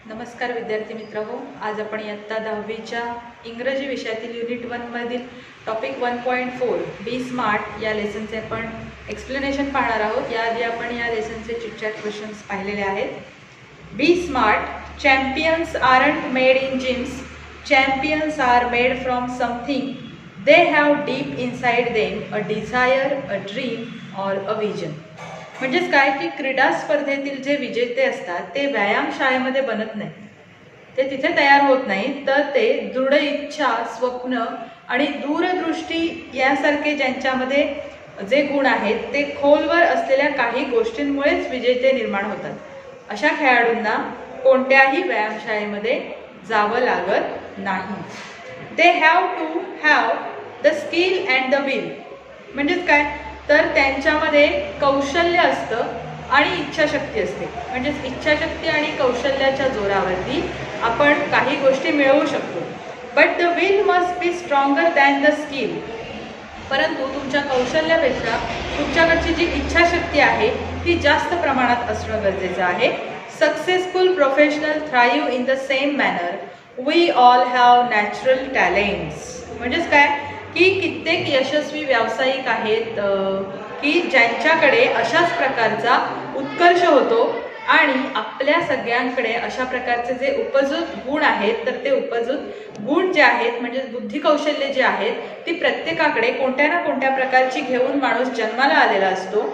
नमस्कार विद्यार्थी मित्रहो, आज आपण इयत्ता 10वीच्या इंग्रजी विषयातील युनिट 1 मधील टॉपिक 1.4 बी स्मार्ट या लेसनचे आपण एक्सप्लेनेशन पाहणार आहोत। याआधी आपण या लेसनचे चिटचॅट क्वेश्चन्स पाहिलेले आहेत। Be smart, champions aren't made in gyms, champions are made from something they have deep inside them a desire, a dream और अ विजन। म्हणजेच काय की क्रीडा स्पर्धेतील जे विजेते असतात ते व्यायामशाळेमध्ये बनत नाही, ते तिथे तयार होत नाही, तर ते दृढ इच्छा, स्वप्न आणि दूरदृष्टी यासारखे ज्यांच्यामध्ये जे गुण आहेत ते खोलवर असलेल्या काही गोष्टींमुळेच विजेते निर्माण होतात। अशा खेळाडूंना कोणत्याही व्यायामशाळेमध्ये जावं लागत नाही। They have to have the skill and the will. म्हणजेच काय तर त्यांच्यामध्ये कौशल्य असतं आणि इच्छाशक्ती असते। म्हणजेच इच्छाशक्ती आणि कौशल्याच्या जोरावरती आपण काही गोष्टी मिळवू शकतो। But the will must be stronger than the skill. परंतु तुमच्या कौशल्यापेक्षा तुमच्याकडची जी इच्छाशक्ती आहे ती जास्त प्रमाणात असणं गरजेचं आहे। Successful professional thrive in the same manner, we all have natural talents. म्हणजेच काय की कित्येक यशस्वी व्यावसायिक आहेत की ज्यांच्याकडे अशाच प्रकारचा उत्कर्ष होतो आणि आपल्या सगळ्यांकडे अशा प्रकारचे जे उपजत गुण आहेत, तर ते उपजत गुण जे आहेत म्हणजे बुद्धी कौशल्य जे आहेत ती प्रत्येकाकडे कोणत्या ना कोणत्या प्रकारची घेऊन माणूस जन्माला आलेला असतो।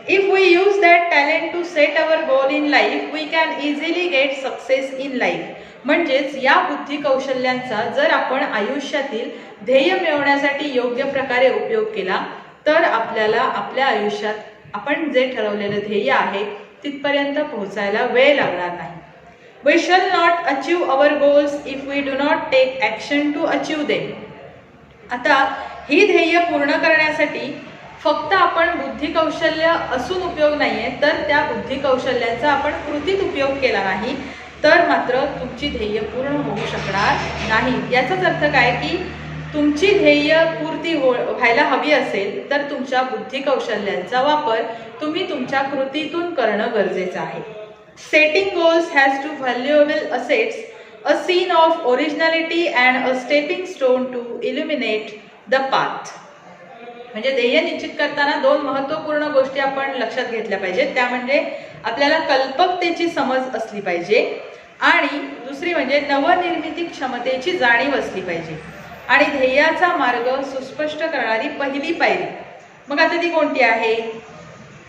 If we use that talent to set our goal in life, we can easily get success in life. म्हणजेच या बुद्धी कौशल्यांचा जर आपण आयुष्यातील ध्येय मिळवण्यासाठी योग्य प्रकारे उपयोग केला तर आपल्याला आपल्या आयुष्यात आपण जे ठरवलेलं ध्येय आहे तिथपर्यंत पोहोचायला वेळ लागणार नाही। We shall not achieve our goals if we do not take action to achieve them. आता ही ध्येय पूर्ण करण्यासाठी फक्त आपण बुद्धी कौशल्य असून उपयोग नाहीये, तर त्या बुद्धी कौशल्यांचा आपण कृतीत उपयोग केला नाही तर मात्र तुमची ध्येय पूर्ण होऊ शकणार नाही। याचाच अर्थ काय की तुमची ध्येय पूर्ती व्हायला हवी असेल तर तुमच्या बुद्धी कौशल्यांचा वापर तुम्ही तुमच्या कृतीतून करणं गरजेचं आहे। Setting goals has to valuable assets, a scene of originality and a stepping stone to illuminate the path. म्हणजे ध्येय निश्चित करताना दोन महत्त्वपूर्ण गोष्टी आपण लक्षात घेतल्या पाहिजेत। त्या म्हणजे आपल्याला कल्पकतेची समज असली पाहिजे आणि दुसरी म्हणजे नवनिर्मिती क्षमतेची जाणीव असली पाहिजे आणि ध्येयाचा मार्ग सुस्पष्ट करणारी पहिली पायरी मग आता ती कोणती आहे?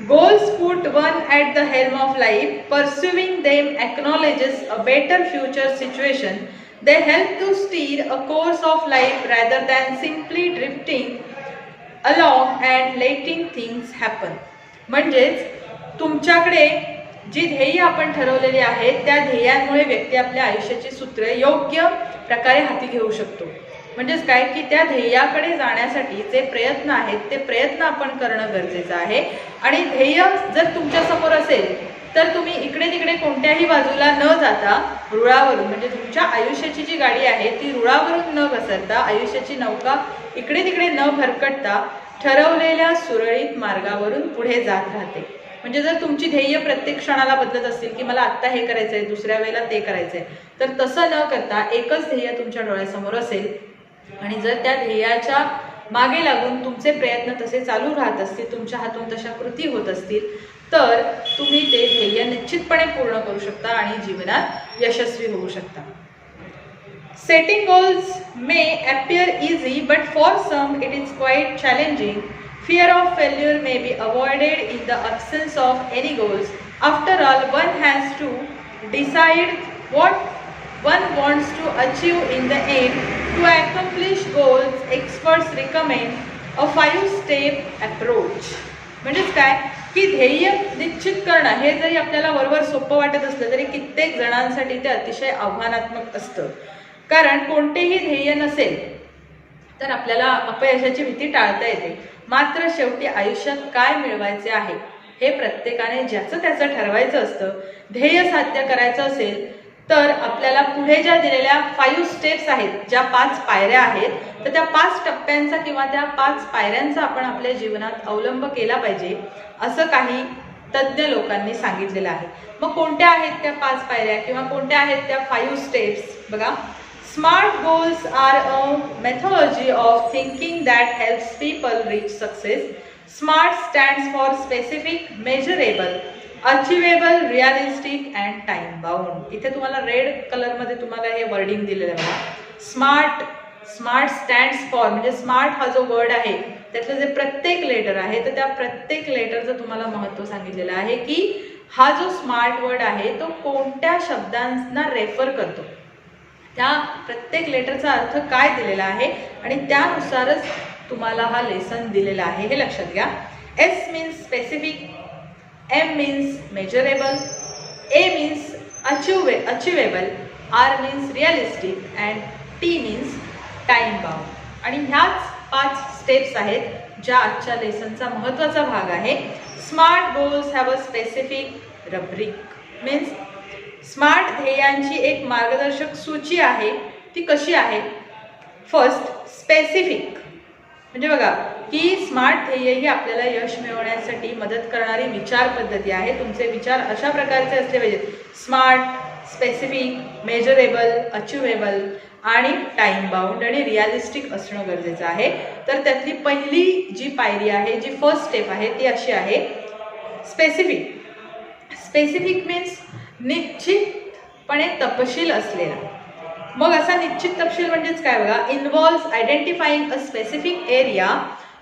Goals put one at the helm of life, pursuing them acknowledges a better future situation, they help to steer a course of life rather than simply drifting along and letting things happen. म्हणजेच तुमच्याकडे जी ध्येय आपण ठरवलेली आहेत त्या ध्येयांमुळे व्यक्ती आपल्या आयुष्याची सूत्रे योग्य प्रकारे हाती घेऊ शकतो। म्हणजेच काय की त्या ध्येयाकडे जाण्यासाठी जे प्रयत्न आहेत ते प्रयत्न आपण करणं गरजेचं आहे आणि ध्येय जर तुमच्या समोर असेल तर तुम्ही इकडे तिकडे कोणत्याही बाजूला न जाता रुळावरून म्हणजे तुमच्या आयुष्याची जी गाडी आहे ती रुळावरून न घसरता, आयुष्याची नौका इकडे तिकडे न भरकटता ठरवलेल्या सुरळीत मार्गावरून पुढे जात राहते। म्हणजे जर तुमची ध्येय प्रत्येक क्षणाला बदलत असतील की मला आत्ता हे करायचंय, दुसऱ्या वेळेला ते करायचंय, तर तसं न करता एकच ध्येय तुमच्या डोळ्यासमोर असेल आणि जर त्या ध्येयाच्या मागे लागून तुमचे प्रयत्न तसे चालू राहत असतील, तुमच्या हातून तशा कृती होत असतील तर तुम्ही ते ध्येय निश्चितपणे पूर्ण करू शकता आणि जीवनात यशस्वी होऊ शकता। Setting goals may appear easy, but for some it is quite challenging. Fear of failure may be avoided in the absence of any goals. After all, one has to decide what one wants to achieve in the end. To accomplish goals, experts recommend a 5-step approach. म्हणजेच काय की ध्येय निश्चित करणं हे जरी आपल्याला वरवर सोपं वाटत असलं तरी कित्येक जणांसाठी ते अतिशय आव्हानात्मक असतं। कारण कोणतेही ध्येय नसेल तर आपल्याला अपयशाची भीती टाळता येते, मात्र शेवटी आयुष्यात काय मिळवायचे आहे हे प्रत्येकाने ज्याचं त्याचं ठरवायचं असतं। ध्येय साध्य करायचं असेल तर आपल्याला पुढे ज्या दिलेल्या 5 स्टेप्स आहेत, ज्या 5 पायऱ्या आहेत, तर त्या 5 टप्प्यांचा किंवा त्या 5 पायऱ्यांचा आपण आपल्या जीवनात अवलंब केला पाहिजे। असं काही तज्ज्ञ लोकांनी सांगितलेलं आहे. मग कोणत्या आहेत त्या 5 पायऱ्या किंवा कोणत्या आहेत त्या 5 स्टेप्स बघा. Smart goals are a methodology of thinking that helps people reach success. Smart stands for specific, measurable, achievable, realistic and time bound. इथे तुम्हाला रेड कलरमध्ये तुम्हाला हे वर्डिंग दिलेलं आहे बघा. स्मार्ट स्टँड्स फॉर म्हणजे स्मार्ट हा जो वर्ड आहे त्यातलं जे प्रत्येक लेटर आहे तर त्या प्रत्येक लेटरचं तुम्हाला महत्त्व सांगितलेलं आहे की हा जो स्मार्ट वर्ड आहे तो कोणत्या शब्दांना रेफर करतो, त्या प्रत्येक लेटरचा अर्थ काय दिलेला आहे आणि त्यानुसारच तुम्हाला हा लेसन दिलेला आहे हे लक्षात घ्या. S means specific, M means measurable, A means achievable, R means realistic and T means time bound. आणि ह्याच 5 स्टेप्स आहेत ज्या आजच्या लेसनचा महत्त्वाचा भाग आहे. Smart goals have a specific rubric means smart ध्येयांची एक मार्गदर्शक सूची आहे. ती कशी आहे? फर्स्ट, स्पेसिफिक म्हणजे बघा की स्मार्ट ध्येय ही आपल्याला यश मिळवण्यासाठी मदत करणारी विचार पद्धती आहे. तुमचे विचार अशा प्रकारचे असले पाहिजेत. स्मार्ट, स्पेसिफिक, मेजरेबल, अचिवेबल आणि टाइम बाउंड आणि रिअलिस्टिक असणं गरजेचं आहे. तर त्यातली पहिली जी पायरी आहे, जी फर्स्ट स्टेप आहे ती अशी आहे स्पेसिफिक. स्पेसिफिक मीन्स निश्चितपणे तपशील असलेला. मग असा निश्चित तपशील म्हणजेच काय बघा. Involves identifying a specific area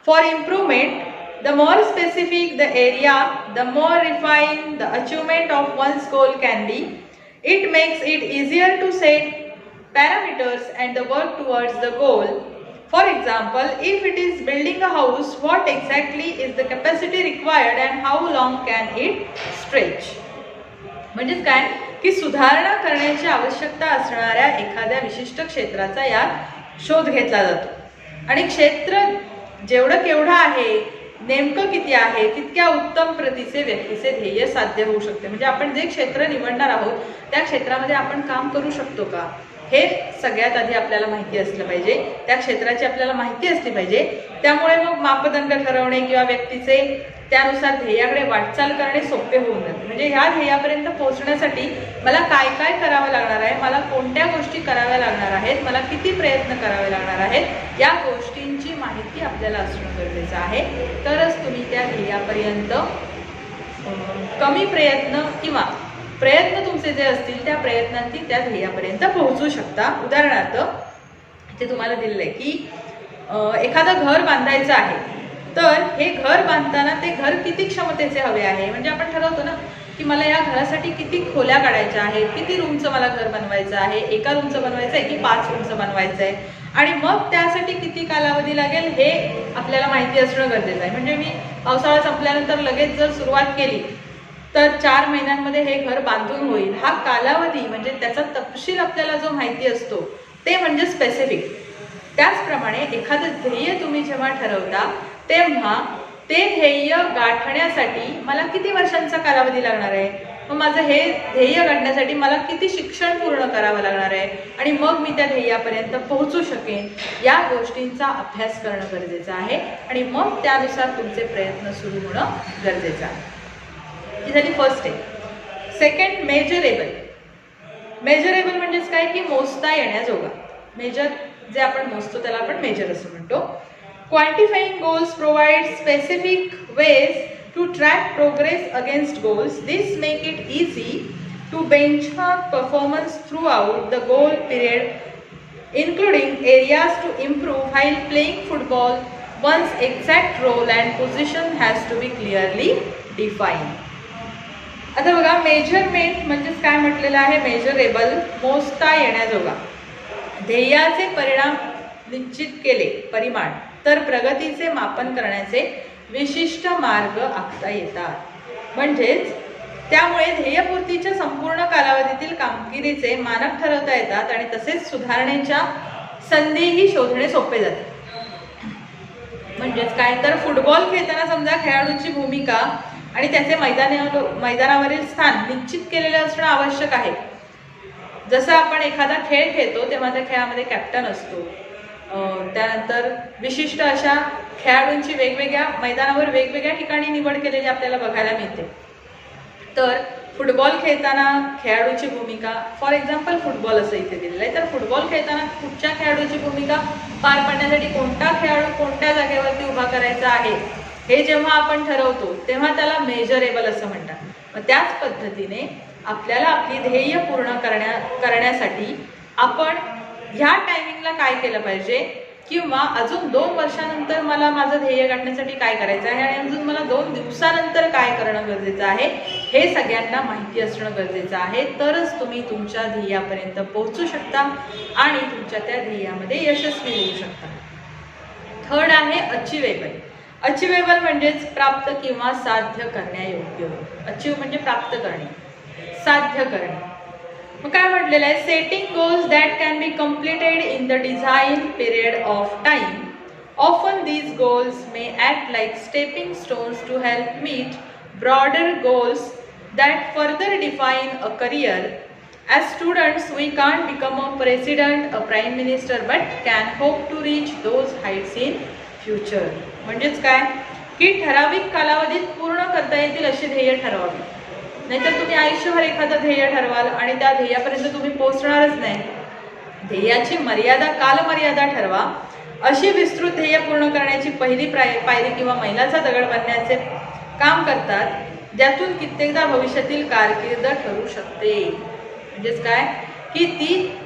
for improvement. The more specific the area, the more refine the achievement of one's goal can be. It makes it easier to set parameters and the work towards the goal. For example, if it is building a house, what exactly is the capacity required and how long can it stretch? म्हणजेच काय की सुधारणा करण्याची आवश्यकता असणाऱ्या एखाद्या विशिष्ट क्षेत्राचा यात शोध घेतला जातो आणि क्षेत्र जेवढं केवढं आहे, नेमकं किती आहे, तितक्या उत्तम प्रतीचे व्यक्तीचे ध्येय साध्य होऊ शकते. म्हणजे आपण जे क्षेत्र निवडणार आहोत त्या क्षेत्रामध्ये आपण काम करू शकतो का हे सगळ्यात आधी आपल्याला माहिती असलं पाहिजे. त्या क्षेत्राची आपल्याला माहिती असली पाहिजे. त्यामुळे मग मापदंड ठरवणे किंवा व्यक्तीचे त्यानुसार ध्येयाकडे वाटचाल करणे सोपे होऊन जाते. म्हणजे ह्या ध्येयापर्यंत पोहोचण्यासाठी मला काय काय करावं लागणार आहे, मला कोणत्या गोष्टी कराव्या लागणार आहेत, मला किती प्रयत्न करावे लागणार आहेत, या गोष्टींची माहिती आपल्याला असणं गरजेचं आहे. तरच तुम्ही त्या ध्येयापर्यंत कमी प्रयत्न किंवा प्रयत्न तुमचे जे असतील त्या प्रयत्नांनी त्या ध्येयापर्यंत पोहोचू शकता. उदाहरणार्थ इथे तुम्हाला दिलेलं आहे की एखादं घर बांधायचं आहे तर हे घर बांधताना ते घर किती क्षमतेचे हवे आहे. म्हणजे आपण ठरवतो ना की मला या घरासाठी किती खोल्या काढायच्या आहेत, किती रूमचं मला घर बनवायचं आहे, एका रूमचं बनवायचं आहे की 5 रूमचं बनवायचं आहे आणि मग त्यासाठी किती कालावधी लागेल हे आपल्याला माहिती असणं गरजेचं आहे. म्हणजे मी पावसाळा संपल्यानंतर लगेच जर सुरुवात केली तर 4 महिन्यांमध्ये हे घर बांधून होईल. हा कालावधी म्हणजे त्याचा तपशील आपल्याला जो माहिती असतो ते म्हणजे स्पेसिफिक. त्याचप्रमाणे एखादं ध्येय तुम्ही जेव्हा ठरवता तेव्हा ते ध्येय गाठण्यासाठी मला किती वर्षांचा कालावधी लागणार आहे, मग माझं हे ध्येय गाठण्यासाठी मला किती शिक्षण पूर्ण करावं लागणार आहे आणि मग मी त्या ध्येयापर्यंत पोहोचू शकेन, या गोष्टींचा अभ्यास करणं गरजेचं आहे आणि मग त्यानुसार तुमचे प्रयत्न सुरू होणं गरजेचं आहे. ही झाली first step. Second, measurable. Measurable म्हणजेच काय की मोजता येण्याजोगा. मेजर जे आपण मोजतो त्याला आपण मेजर असं म्हणतो. Quantifying goals provide specific ways to track progress against goals. This make it easy to benchmark performance throughout the goal period, including areas to improve while playing football. One's exact role and position has to be clearly defined. आता बघा measurement म्हणजेच काय म्हटलेलं आहे. Measurable, मोजता येण्याजोगा. ध्येयाचे परिणाम निश्चित केले, परिमाण, तर प्रगतीचे मापन करण्याचे विशिष्ट मार्ग आखता येतात. म्हणजेच त्यामुळे ध्येयपूर्तीच्या संपूर्ण कालावधीतील कामगिरीचे मानक ठरवता येतात आणि तसेच सुधारणेच्या संधीही शोधणे सोपे जाते. म्हणजेच काय तर फुटबॉल खेळताना समजा खेळाडूची भूमिका आणि त्याचे मैदानावरील स्थान निश्चित केलेले असणं आवश्यक आहे. जसं आपण एखादा खेळ खेळतो तेव्हा त्या खेळामध्ये कॅप्टन असतो, त्यानंतर विशिष्ट अशा खेळाडूंची वेगवेगळ्या मैदानावर वेगवेगळ्या ठिकाणी निवड केलेली आपल्याला बघायला मिळते. तर फुटबॉल खेळताना खेळाडूची भूमिका, फॉर एक्झाम्पल फुटबॉल असं इथे दिलेलं आहे, तर फुटबॉल खेळताना कुठच्या खेळाडूची भूमिका पार पाडण्यासाठी कोणता खेळाडू कोणत्या जागेवरती उभा करायचा आहे हे जेव्हा आपण ठरवतो तेव्हा त्याला मेजरेबल असं म्हणतात. मग त्याच पद्धतीने आपल्याला आपली ध्येय पूर्ण करण्यासाठी आपण ह्या टायमिंगला काय केलं पाहिजे, किंवा अजून 2 वर्षानंतर मला माझं ध्येय गाठण्यासाठी काय करायचं आहे आणि अजून मला 2 दिवसानंतर काय करणं गरजेचं आहे हे सगळ्यांना माहिती असणं गरजेचं आहे. तरच तुम्ही तुमच्या ध्येयापर्यंत पोहोचू शकता आणि तुमच्या त्या ध्येयामध्ये यशस्वी होऊ शकता. थर्ड आहे अचिवेबल. अचिवेबल म्हणजेच प्राप्त किंवा साध्य करण्यायोग्य. अचीव म्हणजे प्राप्त करणे, साध्य करणे. मग काय म्हटलेलं आहे, setting goals that can be completed in the design period of time. Often these goals may act like stepping stones to help meet broader goals that further define a career. As students, we can't become a president, a prime minister, but can hope to reach those heights in future. म्हणजेच काय की ठराविक कालावधीत पूर्ण करता येतील अशी ध्येय ठरवावी. नाहीतर तुम्ही आयुष्यभर एखादं ध्येय ठरवाल आणि त्या ध्येयापर्यंत तुम्ही पोहोचणारच नाही. ध्येयाची मर्यादा, कालमर्यादा ठरवा. अशी विस्तृत ध्येय पूर्ण करण्याची पहिली पायरी किंवा मैलाचा दगड बनण्याचे काम करतात, ज्यातून कित्येकदा भविष्यातील कारकीर्द ठरू शकते. म्हणजेच काय की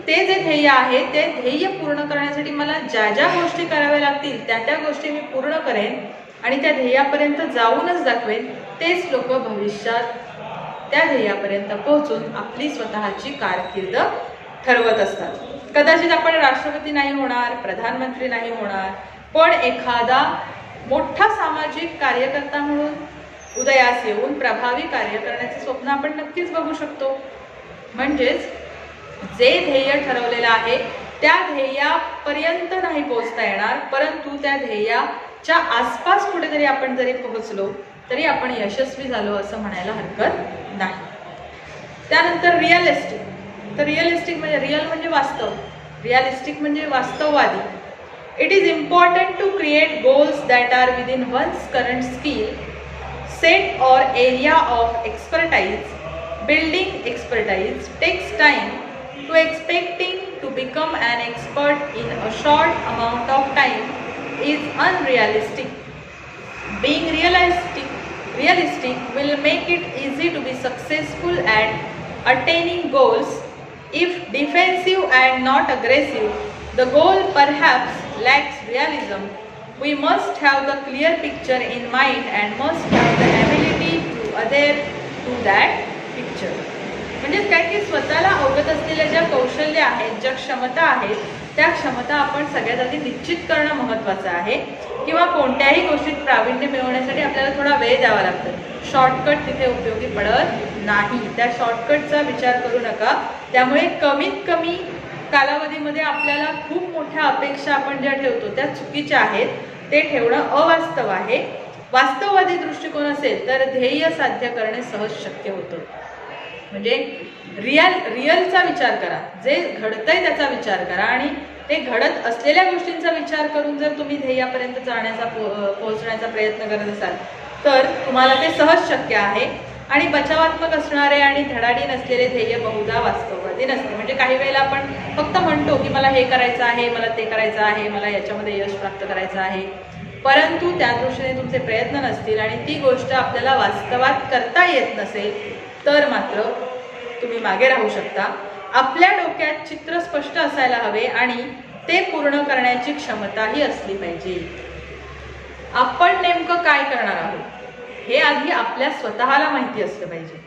ते जे ध्येय आहे ते ध्येय पूर्ण करण्यासाठी मला ज्या ज्या गोष्टी कराव्या लागतील त्या गोष्टी मी पूर्ण करेन आणि त्या ध्येयापर्यंत जाऊनच दाखवेन. तेच लोक भविष्यात त्या ध्येयापर्यंत पोहोचून आपली स्वतःची कारकीर्द ठरवत असतात. कदाचित आपण राष्ट्रपती नाही होणार, प्रधानमंत्री नाही होणार, पण एखादा मोठा सामाजिक कार्यकर्ता म्हणून उदयास येऊन प्रभावी कार्य करण्याचे स्वप्न आपण नक्कीच बघू शकतो. म्हणजेच जे ध्येय ठरवलेलं आहे त्या ध्येयापर्यंत नाही पोहोचता येणार, परंतु त्या ध्येयाच्या आसपास कुठेतरी आपण जरी पोहोचलो तरी आपण यशस्वी झालो असं म्हणायला हरकत नाही. त्यानंतर रिअलिस्टिक. तर रिअलिस्टिक म्हणजे रिअल म्हणजे वास्तव, रिअलिस्टिक म्हणजे वास्तववादी. It is important to create goals that are within one's current skill set और area of expertise. Building expertise takes time. To expecting to become an expert in a short amount of time is unrealistic. Being realistic will make it easy to be successful at attaining goals. If defensive and not aggressive, the goal perhaps lacks realism. We must have the clear picture in mind and must have the ability to adhere to that picture. म्हणजेच काय की स्वतःला अवगत असलेल्या ज्या कौशल्य आहेत, ज्या क्षमता आहेत, त्या क्षमता आपण सगळ्यात आधी निश्चित करणं महत्त्वाचं आहे. किंवा कोणत्याही गोष्टीत प्रावीण्य मिळवण्यासाठी आपल्याला थोडा वेळ द्यावा लागतो. शॉर्टकट तिथे उपयोगी पडत नाही. त्या शॉर्टकटचा विचार करू नका. त्यामुळे कमीत कमी कालावधीमध्ये आपल्याला खूप मोठ्या अपेक्षा आपण ज्या ठेवतो त्या चुकीच्या आहेत. ते ठेवणं अवास्तव आहे. वास्तववादी दृष्टिकोन असेल तर ध्येय साध्य करणे सहज शक्य होतं. म्हणजे रिअलचा विचार करा, जे घडतंय त्याचा विचार करा आणि ते घडत असलेल्या गोष्टींचा विचार करून जर तुम्ही ध्येयापर्यंत पोहोचण्याचा प्रयत्न करत असाल तर तुम्हाला ते सहज शक्य आहे. आणि बचावात्मक असणारे आणि धडाडी नसलेले ध्येय बहुधा वास्तववादी नसते. म्हणजे काही वेळेला आपण फक्त म्हणतो की मला हे करायचं आहे, मला ते करायचं आहे, मला याच्यामध्ये यश प्राप्त करायचं आहे, परंतु त्या दृष्टीने तुमचे प्रयत्न नसतील आणि ती गोष्ट आपल्याला वास्तवात करता येत नसेल तर मात्र तुम्ही मागे राहू शकता. आपल्या डोक्यात चित्र स्पष्ट असायला हवे आणि ते पूर्ण करण्याची क्षमताही असली पाहिजे. आपण नेमकं काय करणार आहोत हे आधी आपल्या स्वतःला माहिती असलं पाहिजे.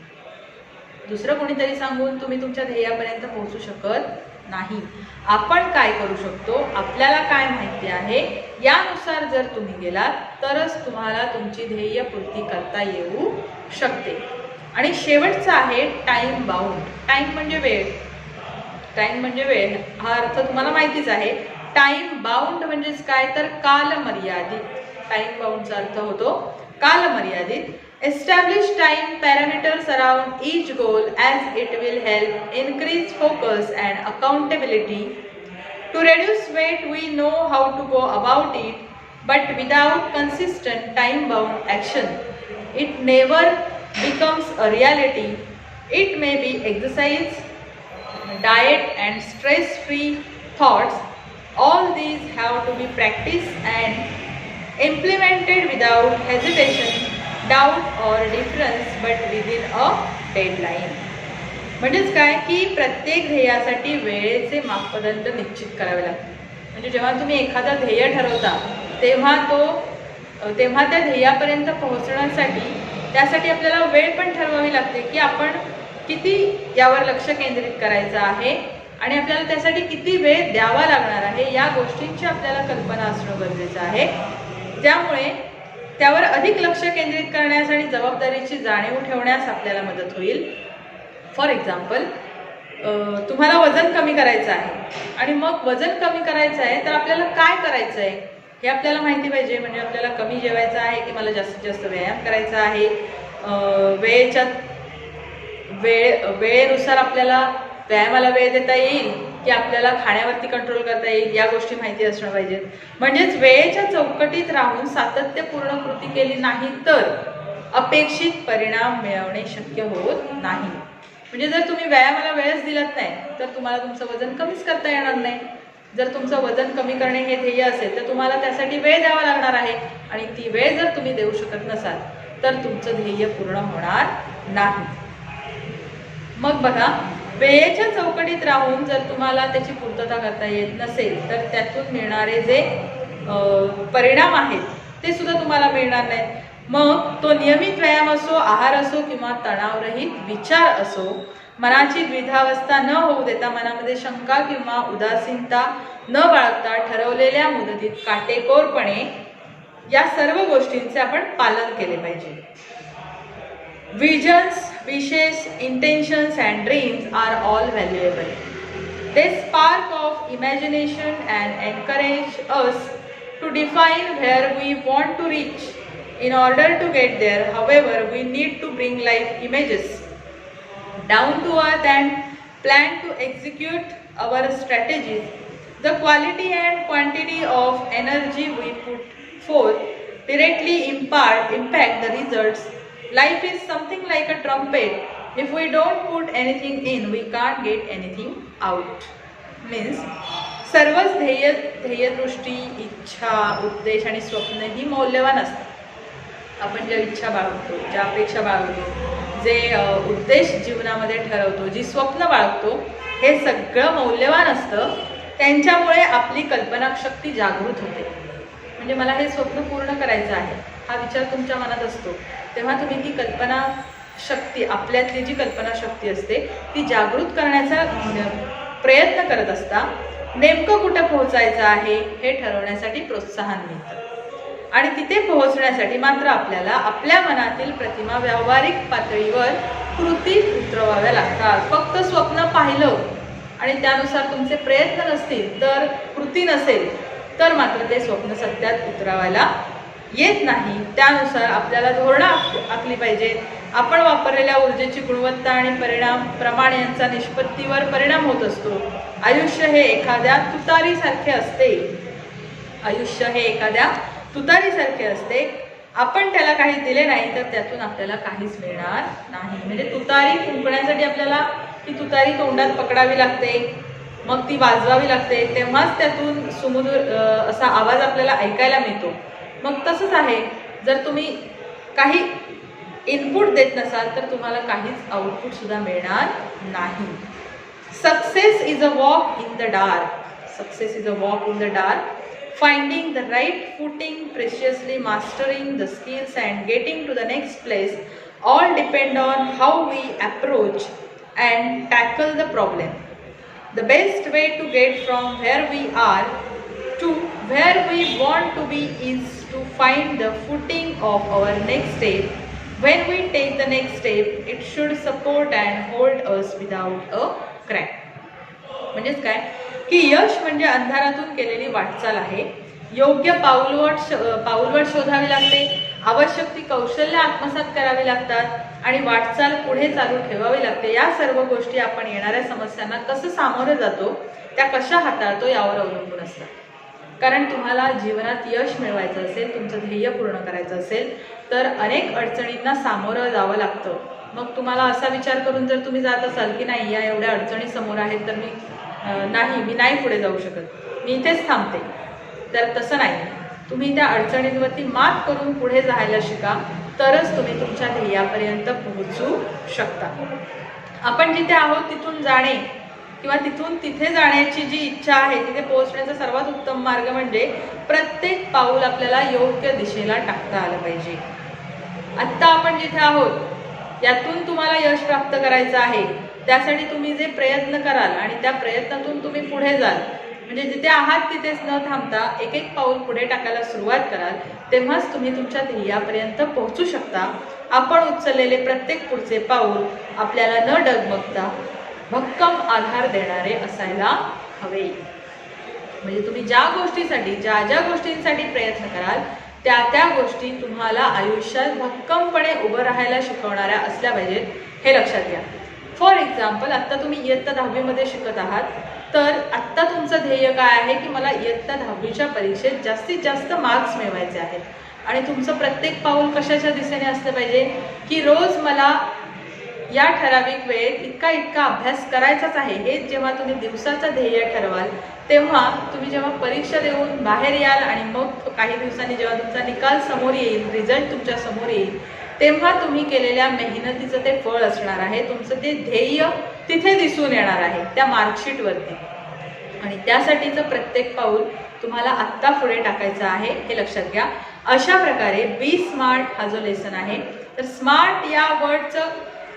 दुसरं कोणीतरी सांगून तुम्ही तुमच्या ध्येयापर्यंत पोहोचू शकत नाही. आपण काय करू शकतो, आपल्याला काय माहिती आहे, यानुसार जर तुम्ही गेलात तरच तुम्हाला तुमची ध्येयपूर्ती करता येऊ शकते. आणि शेवटचा आहे टाइम बाउंड. टाइम म्हणजे वेळ. टाइम म्हणजे वेळ हा अर्थ तुम्हाला माहितीच आहे. टाइम बाउंड म्हणजेच काय तर कालमर्यादित. टाइम बाउंडचा अर्थ होतो कालमर्यादित. Establish time parameters around each goal as it will help increase focus and accountability. To reduce weight we know how to go about it, but without consistent time bound action it never becomes a reality, it may be exercise, diet and stress-free thoughts. All these have to be practiced and implemented without hesitation, doubt or difference, but within a deadline. म्हणजेच काय की प्रत्येक ध्येयासाठी वेळेचे मापदंड निश्चित करावे लागतात. म्हणजे जेव्हा तुम्ही एखादा ध्येय ठरवता तेव्हा त्या ध्येयापर्यंत पोहोचण्यासाठी त्यासाठी आपल्याला वेळ पण ठरवावी लागते की आपण किती यावर लक्ष केंद्रित करायचं आहे आणि आपल्याला त्यासाठी किती वेळ द्यावा लागणार आहे या गोष्टींची आपल्याला कल्पना असणं गरजेचं आहे. त्यामुळे त्यावर अधिक लक्ष केंद्रित करण्यास आणि जबाबदारीची जाणीव ठेवण्यास आपल्याला मदत होईल. फॉर एक्झाम्पल, तुम्हाला वजन कमी करायचं आहे आणि मग वजन कमी करायचं आहे तर आपल्याला काय करायचं आहे हे आपल्याला माहिती पाहिजे. म्हणजे आपल्याला कमी जेवायचं आहे की मला जास्तीत जास्त व्यायाम करायचा आहे, वेळेनुसार आपल्याला व्यायामाला वेळ देता येईल की आपल्याला खाण्यावरती कंट्रोल करता येईल या गोष्टी माहिती असणं पाहिजेत. म्हणजेच वेळेच्या चौकटीत राहून सातत्यपूर्ण कृती केली नाही तर अपेक्षित परिणाम मिळवणे शक्य होत नाही. म्हणजे जर तुम्ही व्यायामाला वेळच दिलात नाही तर तुम्हाला तुमचं वजन कमीच करता येणार नाही. जर तुमचं वजन कमी करणे हे ध्येय असेल तर तुम्हाला त्यासाठी वेळ द्यावा लागणार आहे आणि ती वेळ जर तुम्ही देऊ शकत नसाल तर तुमचं ध्येय पूर्ण होणार नाही. मग बघा, वेळेच्या चौकटीत राहून जर तुम्हाला त्याची पूर्तता करता येत नसेल तर त्यातून मिळणारे जे परिणाम आहेत ते सुद्धा तुम्हाला मिळणार नाहीत. मग तो नियमित व्यायाम असो, आहार असो किंवा तणावरहित विचार असो, मनाची द्विधावस्था न होऊ देता, मनामध्ये शंका किंवा उदासीनता न बाळगता ठरवलेल्या मुदतीत काटेकोरपणे या सर्व गोष्टींचे आपण पालन केले पाहिजे. Visions, wishes, intentions and dreams are all valuable. They spark of imagination and encourage us to define where we want to reach. In order to get there, however, we need to bring life images down to earth and plan to execute our strategies. The quality and quantity of energy we put forth directly impact the results. Life is something like a trumpet. If we don't put anything in, we can't get anything out. Means सर्वच ध्येयदृष्टी, इच्छा, उद्देश आणि स्वप्न ही मौल्यवान असतात. आपण ज्या इच्छा बाळगतो, ज्या अपेक्षा बाळगतो, जे उद्देश जीवनामध्ये ठरवतो, जी स्वप्न बाळगतो, हे सगळं मौल्यवान असतं. त्यांच्यामुळे आपली कल्पनाशक्ती जागृत होते. म्हणजे मला हे स्वप्न पूर्ण करायचं आहे हा विचार तुमच्या मनात असतो तेव्हा तुम्ही ती कल्पनाशक्ती, आपल्यातली जी कल्पनाशक्ती असते ती जागृत करण्याचा प्रयत्न करत असता. नेमकं कुठं पोहोचायचं आहे हे ठरवण्यासाठी प्रोत्साहन मिळतं आणि तिथे पोहोचण्यासाठी मात्र आपल्याला आपल्या मनातील प्रतिमा व्यावहारिक पातळीवर कृतीत उतरवाव्या लागतात. फक्त स्वप्न पाहिलं आणि त्यानुसार तुमचे प्रयत्न नसतील, तर कृती नसेल, तर मात्र ते स्वप्न सत्यात उतरवायला येत नाही. त्यानुसार आपल्याला धोरणं आखली पाहिजेत. आपण वापरलेल्या ऊर्जेची गुणवत्ता आणि परिणाम, प्रमाण यांचा निष्पत्तीवर परिणाम होत असतो. आयुष्य हे एखाद्या तुतारीसारखे असते. तुतारीसारखे असते. आपण त्याला काही दिले नाही तर त्यातून आपल्याला काहीच मिळणार नाही. म्हणजे तुतारी फुंकण्यासाठी आपल्याला ती तुतारी तोंडात पकडावी लागते, मग ती वाजवावी लागते, तेव्हाच त्यातून सुमधुर असा आवाज आपल्याला ऐकायला मिळतो. मग तसंच आहे, जर तुम्ही काही इनपुट देत नसाल तर तुम्हाला काहीच आउटपुट सुद्धा मिळणार नाही. Success is a walk in the dark. Success is a walk in the dark. Finding the right footing, preciously mastering the skills and getting to the next place all depend on how we approach and tackle the problem. The best way to get from where we are to where we want to be is to find the footing of our next step. When we take the next step, it should support and hold us without a crack. म्हणजेच काय की यश म्हणजे अंधारातून केलेली वाटचाल आहे. योग्य पाऊलवाट शोधावी लागते, आवश्यक ती कौशल्य आत्मसात करावी लागतात आणि वाटचाल पुढे चालू ठेवावी लागते. या सर्व गोष्टी आपण येणाऱ्या समस्यांना कसं सामोरे जातो, त्या कशा हाताळतो यावर अवलंबून असतात. कारण तुम्हाला जीवनात यश मिळवायचं असेल, तुमचं ध्येय पूर्ण करायचं असेल तर अनेक अडचणींना सामोरं जावं लागतं. मग तुम्हाला असा विचार करून जर तुम्ही जात असाल की नाही, या एवढ्या अडचणी समोर आहेत तर मी नाही पुढे जाऊ शकत, मी इथेच थांबते, तर तसं नाही. तुम्ही त्या अडचणींवरती मात करून पुढे जायला शिका, तरच तुम्ही तुमच्या ध्येयापर्यंत पोहोचू शकता. आपण जिथे आहोत तिथून जाणे किंवा तिथून तिथे जाण्याची जी इच्छा आहे, तिथे पोहोचण्याचा सर्वात उत्तम मार्ग म्हणजे प्रत्येक पाऊल आपल्याला योग्य दिशेला टाकता आलं पाहिजे. आत्ता आपण जिथे आहोत यातून तुम्हाला यश प्राप्त करायचं आहे, त्यासाठी तुम्ही जे प्रयत्न कराल आणि त्या प्रयत्नातून तुम्ही पुढे जाल, म्हणजे जिथे आहात तिथेच न थांबता एक एक पाऊल पुढे टाकायला सुरुवात कराल, तेव्हाच तुम्ही तुमच्या ध्येयापर्यंत पोहोचू शकता. आपण उचललेले प्रत्येक पुढचे पाऊल आपल्याला न डगमगता भक्कम आधार देणारे असायला हवे. म्हणजे तुम्ही ज्या गोष्टींसाठी प्रयत्न कराल त्या गोष्टी तुम्हाला आयुष्यात भक्कमपणे उभं राहायला शिकवणाऱ्या असल्या पाहिजेत, हे लक्षात घ्या. फॉर एक्झाम्पल, आत्ता तुम्ही इयत्ता 10वी शिकत आहात, तर आत्ता तुमचं ध्येय काय आहे की मला इयत्ता 10वीच्या परीक्षेत जास्तीत जास्त मार्क्स मिळवायचे आहेत. आणि तुमचं प्रत्येक पाऊल कशाच्या दिशेने असलं पाहिजे की रोज मला या ठराविक वेळेत इतका अभ्यास करायचाच आहे. हे जेव्हा तुम्ही दिवसाचं ध्येय ठरवाल, तेव्हा तुम्ही जेव्हा परीक्षा देऊन बाहेर याल आणि मग काही दिवसांनी जेव्हा तुमचा निकाल समोर येईल, रिझल्ट तुमच्या समोर येईल, तेव्हा तुम्ही केलेल्या मेहनतीचं ते फळ असणार आहे. तुमचं ते ध्येय तिथे दिसून येणार आहे त्या मार्कशीटवरती. आणि त्यासाठीचं प्रत्येक पाऊल तुम्हाला आत्ता पुढे टाकायचं आहे, हे लक्षात घ्या. अशा प्रकारे बी स्मार्ट हा जो लेसन आहे, तर स्मार्ट या वर्डचं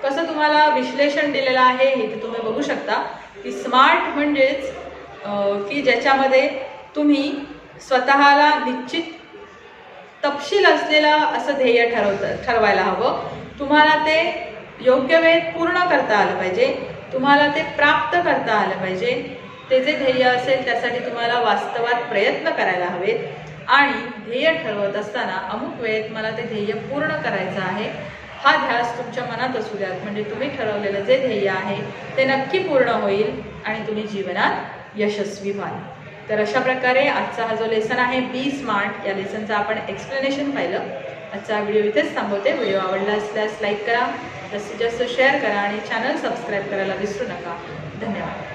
कसं तुम्हाला विश्लेषण दिलेलं आहे हे तुम्ही बघू शकता. की स्मार्ट म्हणजेच की ज्याच्यामध्ये तुम्ही स्वतःला निश्चित तपशील असलेलं असं ध्येय ठरवायला हवं. तुम्हाला ते योग्य वेळेत पूर्ण करता आलं पाहिजे, तुम्हाला ते प्राप्त करता आलं पाहिजे. ते जे ध्येय असेल त्यासाठी तुम्हाला वास्तवात प्रयत्न करायला हवेत आणि ध्येय ठरवत असताना अमुक वेळेत मला ते ध्येय पूर्ण करायचं आहे हा ध्यास तुमच्या मनात असू द्यात. म्हणजे तुम्ही ठरवलेलं जे ध्येय आहे ते नक्की पूर्ण होईल आणि तुम्ही जीवनात यशस्वी व्हाल. तर अशा प्रकारे आजचा हा जो लेसन आहे बी स्मार्ट, या लेसनचं आपण एक्सप्लेनेशन पाहिलं. आजचा व्हिडिओ इथेच थांबवते. व्हिडिओ आवडला असल्यास लाईक करा, जास्तीत जास्त शेअर करा आणि चॅनल सबस्क्राईब करायला विसरू नका. धन्यवाद.